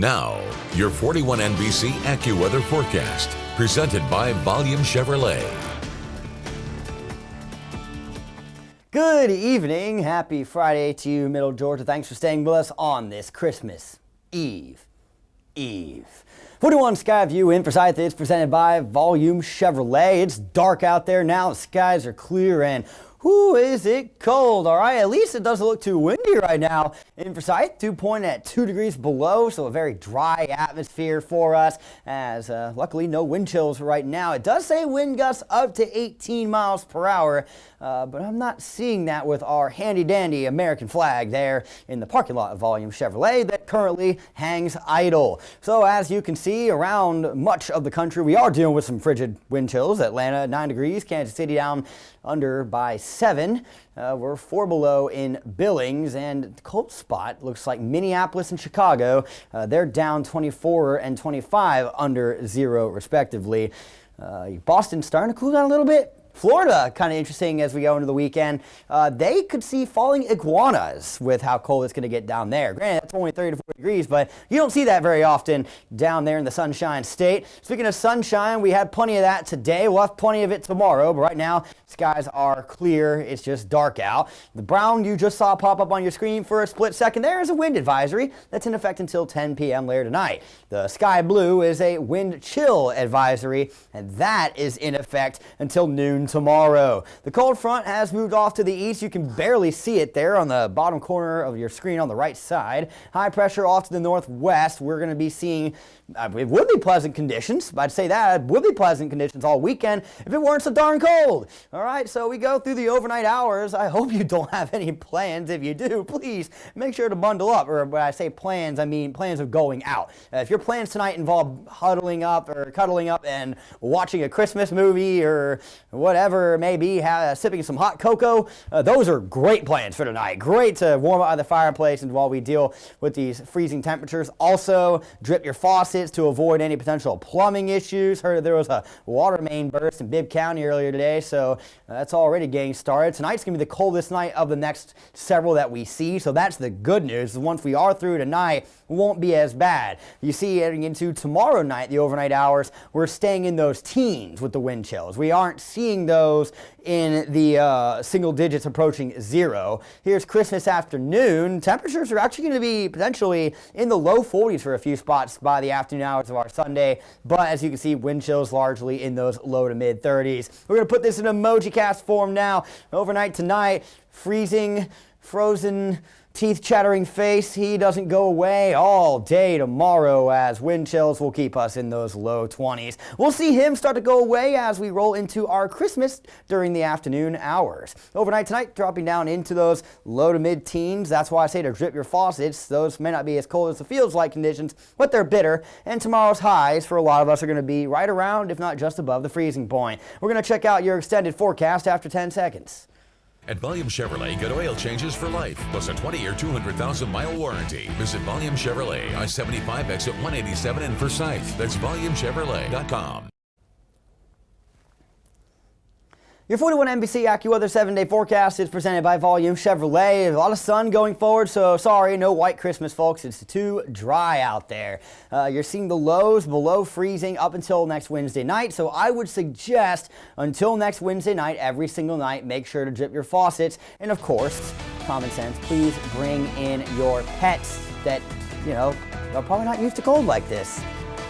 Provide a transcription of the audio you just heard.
Now, your 41 NBC AccuWeather forecast, presented by Volume Chevrolet. Good evening. Happy Friday to you, Middle Georgia. Thanks for staying with us on this Christmas Eve. 41 Sky View in Forsyth is presented by Volume Chevrolet. It's dark out there now. The skies are clear and whoo, is it cold, all right? At least it doesn't look too windy right now in Forsyth. Dew point at 2 degrees below, so a very dry atmosphere for us, as luckily no wind chills right now. It does say wind gusts up to 18 miles per hour, but I'm not seeing that with our handy-dandy American flag there in the parking lot of Volume Chevrolet that currently hangs idle. So as you can see, around much of the country, we are dealing with some frigid wind chills. Atlanta, 9 degrees. Kansas City down under by 7. We're 4 below in Billings, and the cold spot looks like Minneapolis and Chicago. They're down 24 and 25 under 0 respectively. Boston's starting to cool down a little bit. Florida, kind of interesting as we go into the weekend. They could see falling iguanas with how cold it's going to get down there. Granted, it's only 30 to 40 degrees, but you don't see that very often down there in the Sunshine State. Speaking of sunshine, we had plenty of that today. We'll have plenty of it tomorrow, but right now, skies are clear. It's just dark out. The brown you just saw pop up on your screen for a split second there is a wind advisory that's in effect until 10 p.m. later tonight. The sky blue is a wind chill advisory, and that is in effect until noon tomorrow. The cold front has moved off to the east. You can barely see it there on the bottom corner of your screen on the right side. High pressure off to the northwest. We're going to be seeing, it would be pleasant conditions. I'd say that it would be pleasant conditions all weekend if it weren't so darn cold. All right, so we go through the overnight hours. I hope you don't have any plans. If you do, please make sure to bundle up. Or when I say plans, I mean plans of going out. If your plans tonight involve huddling up or cuddling up and watching a Christmas movie or whatever it may be, sipping some hot cocoa, those are great plans for tonight. Great to warm up by the fireplace and while we deal with these freezing temperatures. Also, drip your faucets to avoid any potential plumbing issues. Heard there was a water main burst in Bibb County earlier today, so that's already getting started. Tonight's going to be the coldest night of the next several that we see, so that's the good news. Once we are through tonight, it won't be as bad. You see, heading into tomorrow night, the overnight hours, we're staying in those teens with the wind chills. We aren't seeing those in the single digits approaching 0. Here's Christmas afternoon. Temperatures are actually going to be potentially in the low 40s for a few spots by the afternoon hours of our Sunday, but as you can see, wind chills largely in those low to mid 30s. We're going to put this in emoji cast form now. Overnight tonight, freezing, frozen, teeth chattering face. He doesn't go away all day tomorrow as wind chills will keep us in those low 20s. We'll see him start to go away as we roll into our Christmas during the afternoon hours. Overnight tonight, dropping down into those low to mid teens. That's why I say to drip your faucets. Those may not be as cold as the feels like conditions, but they're bitter. And tomorrow's highs for a lot of us are going to be right around, if not just above the freezing point. We're going to check out your extended forecast after 10 seconds. At Volume Chevrolet, get oil changes for life, plus a 20-year, 200,000-mile warranty. Visit Volume Chevrolet, I-75 exit 187 in Forsyth. That's VolumeChevrolet.com. Your 41 NBC AccuWeather 7-day forecast is presented by Volume Chevrolet. A lot of sun going forward, so sorry, no white Christmas, folks. It's too dry out there. You're seeing the lows below freezing up until next Wednesday night, so I would suggest until next Wednesday night, every single night, make sure to drip your faucets. And of course, common sense, please bring in your pets that, you know, are probably not used to cold like this.